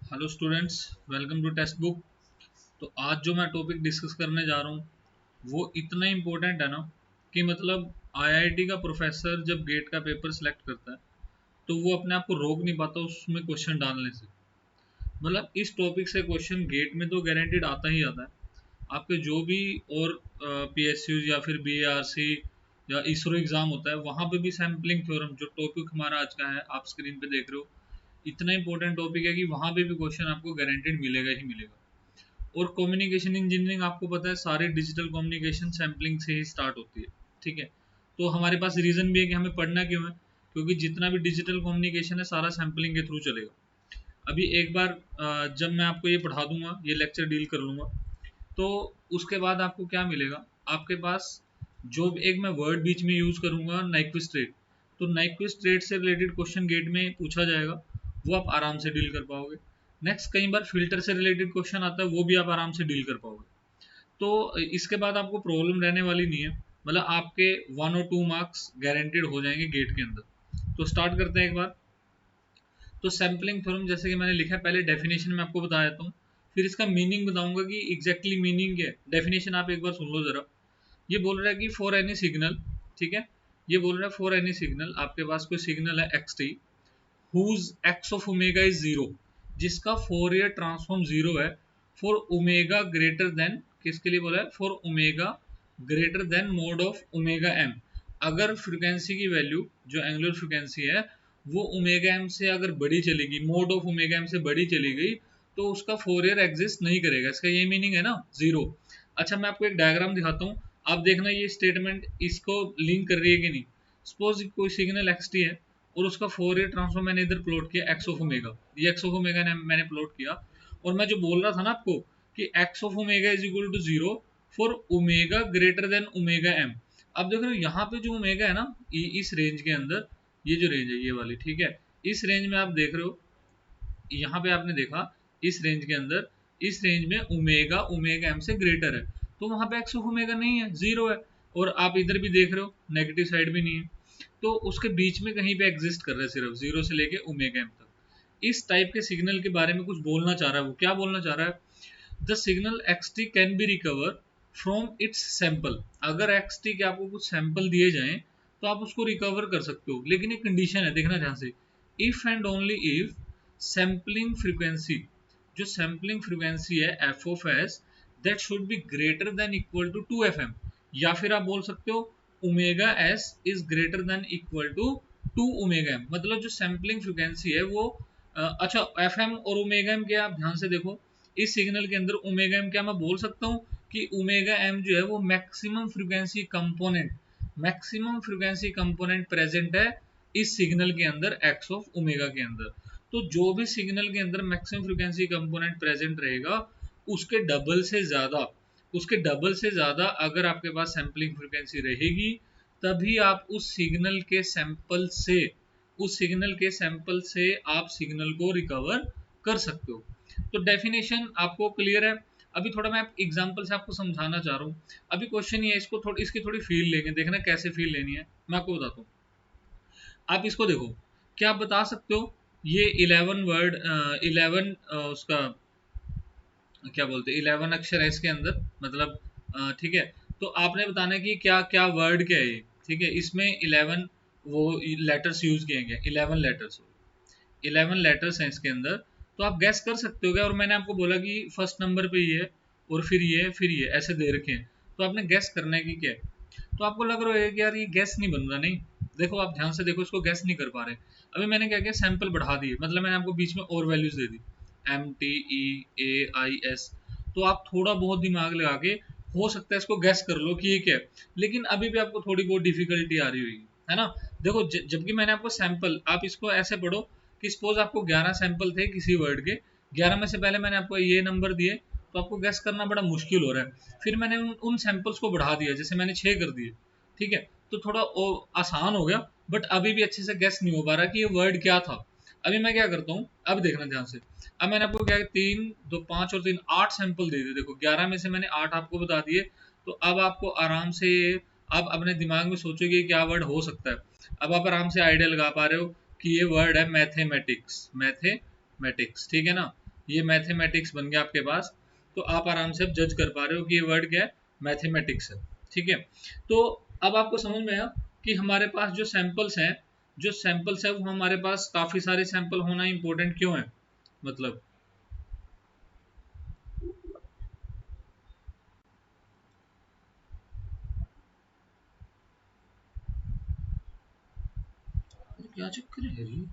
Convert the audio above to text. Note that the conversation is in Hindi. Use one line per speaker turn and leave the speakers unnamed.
Hello students, welcome to text book. तो आज जो मैं टॉपिक डिस्कस करने जा रहा हूँ वो इतना इम्पोर्टेंट है ना कि मतलब आईआईटी का प्रोफेसर जब गेट का पेपर सेलेक्ट करता है तो वो अपने आप को रोक नहीं पाता उसमें क्वेश्चन डालने से। मतलब इस टॉपिक से क्वेश्चन गेट में तो गारंटीड आता ही आता है। आपके जो भी और पीएसयू या फिर बीएआरसी या इसरो एग्जाम होता है वहाँ पे भी सैम्पलिंग थ्योरम जो टॉपिक हमारा आज का है आप स्क्रीन पे देख रहे हो, इतना इंपॉर्टेंट टॉपिक है कि वहाँ पे भी क्वेश्चन आपको गारंटेड मिलेगा ही मिलेगा। और कम्युनिकेशन इंजीनियरिंग आपको पता है सारी डिजिटल कम्युनिकेशन सैम्पलिंग से ही स्टार्ट होती है। ठीक है, तो हमारे पास रीज़न भी है कि हमें पढ़ना क्यों है, क्योंकि जितना भी डिजिटल कम्युनिकेशन है सारा सैम्पलिंग के थ्रू चलेगा। अभी एक बार जब मैं आपको ये पढ़ा दूंगा, ये लेक्चर डील कर लूंगा, तो उसके बाद आपको क्या मिलेगा, आपके पास जो एक मैं वर्ड बीच में यूज़ करूंगा नाइक्विस्ट रेट, तो नाइक्विस्ट रेट से रिलेटेड क्वेश्चन गेट में पूछा जाएगा, वो आप आराम से डील कर पाओगे। नेक्स्ट कई बार फिल्टर से रिलेटेड क्वेश्चन आता है, वो भी आप आराम से डील कर पाओगे। तो इसके बाद आपको प्रॉब्लम रहने वाली नहीं है। मतलब आपके 1 और 2 मार्क्स गारंटेड हो जाएंगे गेट के अंदर। तो स्टार्ट करते हैं एक बार। तो सैम्पलिंग थ्योरम जैसे कि मैंने लिखा है, पहले डेफिनेशन में आपको बता देता हूँ, फिर इसका मीनिंग बताऊंगा कि एग्जैक्टली मीनिंग क्या है। डेफिनेशन आप एक बार सुन लो जरा। ये बोल रहा है कि फॉर एनी सिग्नल, ठीक है, ये बोल रहा है फॉर एनी सिग्नल, आपके पास कोई सिग्नल है x t, whose x of omega is zero, जिसका फोरियर ट्रांसफॉर्म जीरो है, फॉर ओमेगा ग्रेटर देन, किसके लिए बोला है, for omega greater than mod of omega m. अगर फ्रिक्वेंसी की वैल्यू जो एंगुलर फ्रिक्वेंसी है वो ओमेगा एम से अगर बड़ी चलेगी, मोड ऑफ ओमेगा एम से बड़ी चली गई, तो उसका फोरियर एग्जिस्ट नहीं करेगा। इसका ये मीनिंग है ना, जीरो। अच्छा, मैं आपको एक डायग्राम दिखाता हूँ, आप देखना ये स्टेटमेंट इसको लिंक कर रही है कि नहीं। सपोज कोई सिग्नल एक्स टी है और उसका फोरियर ट्रांसफॉर्म मैंने इधर प्लॉट किया एक्स ऑफ ओमेगा, ये एक्स ऑफ ओमेगा ने मैंने प्लॉट किया, और मैं जो बोल रहा था ना आपको कि x of omega is equal to zero for omega greater than omega m. अब देख रहे हो यहाँ पे जो ओमेगा है ना, इस रेंज के अंदर, ये जो रेंज है ये वाली, ठीक है, इस रेंज में आप देख रहे हो, यहाँ पे आपने देखा इस रेंज के अंदर, इस रेंज में ओमेगा ओमेगा एम से ग्रेटर है, तो वहां पे एक्स ऑफ ओमेगा नहीं है, जीरो है। और आप इधर भी देख रहे हो नेगेटिव साइड भी नहीं है, तो उसके बीच में कहीं पे एग्जिस्ट कर रहा है, सिर्फ जीरो से लेके ओमेगा एम तक। इस टाइप के सिग्नल के बारे में कुछ बोलना चाह रहा है। वो क्या बोलना चाह रहा है, the signal x T can be recover from its sample. अगर एक्स टी के आपको कुछ सैंपल दिए जाएं तो आप उसको रिकवर कर सकते हो, लेकिन एक कंडीशन है, देखना ध्यान से, if and only if sampling frequency, जो सैम्पलिंग फ्रीक्वेंसी है f of s, that should be greater than equal to 2 FM, या फिर आप बोल सकते हो omega s is greater than equal to 2 omega m. मतलब जो सैम्पलिंग फ्रीक्वेंसी है वो अच्छा, एफ एम और ओमेगा एम क्या, आप ध्यान से देखो, इस सिग्नल के अंदर ओमेगा एम क्या, मैं बोल सकता हूँ कि ओमेगा एम जो है वो maximum frequency component, maximum frequency component present है इस सिग्नल के अंदर एक्स ऑफ ओमेगा के अंदर। तो जो भी सिग्नल के अंदर मैक्सिमम फ्रीक्वेंसी कंपोनेंट प्रेजेंट रहेगा उसके डबल से ज्यादा, उसके डबल से ज्यादा अगर आपके पास सैम्पलिंग फ्रीक्वेंसी रहेगी, तभी आप उस सिग्नल के सैंपल से, उस सिग्नल के सैंपल से आप सिग्नल को रिकवर कर सकते हो। तो डेफिनेशन आपको क्लियर है। अभी थोड़ा मैं एग्जांपल से आपको समझाना चाह रहा हूँ। अभी क्वेश्चन ये है, इसको थोड़ी, इसकी थोड़ी फील लेंगे, देखना कैसे फील लेनी है, मैं आपको बताता हूँ। आप इसको देखो, क्या आप बता सकते हो, ये 11 वर्ड, 11 उसका क्या बोलते हैं, 11 अक्षर है इसके अंदर, मतलब ठीक है, तो आपने बताना है कि क्या क्या वर्ड क्या है ये। ठीक है, इसमें 11 वो लेटर्स यूज किए गए, 11 लेटर्स, 11 लेटर्स हैं इसके अंदर। तो आप गैस कर सकते हो क्या, और मैंने आपको बोला कि फर्स्ट नंबर पे ये है और फिर ये फिर ये ऐसे दे रखे हैं, तो आपने गैस करना है कि क्या है। तो आपको लग रहा है कि यार ये गैस नहीं बन रहा, नहीं, देखो आप ध्यान से देखो, इसको गैस नहीं कर पा रहे। अभी मैंने क्या किया, सैंपल बढ़ा दिए, मतलब मैंने आपको बीच में और वैल्यूज दे दी, MTEAIS, तो आप थोड़ा बहुत दिमाग लगा के हो सकता है इसको गैस कर लो कि ये क्या है, लेकिन अभी भी आपको थोड़ी बहुत डिफिकल्टी आ रही होगी, है ना। देखो जबकि मैंने आपको सैंपल, आप इसको ऐसे पढ़ो कि सपोज आपको 11 सैंपल थे किसी वर्ड के, 11 में से पहले मैंने आपको ये नंबर दिए, तो आपको गैस करना बड़ा मुश्किल हो रहा है। फिर मैंने उन सैंपल्स को बढ़ा दिया, जैसे मैंने 6 कर दिए, ठीक है, तो थोड़ा आसान हो गया, बट अभी भी अच्छे से गैस नहीं हो पा रहा कि ये वर्ड क्या था। अभी मैं क्या करता हूँ, अब देखना ध्यान से, अब मैंने आपको क्या, 3 2 5 और 3 8 सैंपल दे दिए, देखो 11 में से मैंने 8 आपको बता दिए। तो अब आपको आराम से, अब अपने दिमाग में सोचोगे क्या वर्ड हो सकता है। अब आप आराम से आइडिया लगा पा रहे हो कि ये वर्ड है मैथमेटिक्स, मैथमेटिक्स, ठीक है ना। ये मैथमेटिक्स बन गया आपके पास। तो आप आराम से अब जज कर पा रहे हो कि ये वर्ड क्या है, मैथमेटिक्स है। ठीक है, तो अब आपको समझ में आया कि हमारे पास जो सैंपल्स हैं, जो सैंपल्स है वो हमारे पास काफी सारे सैंपल होना इंपॉर्टेंट क्यों है, मतलब क्या चक्कर है यार ये?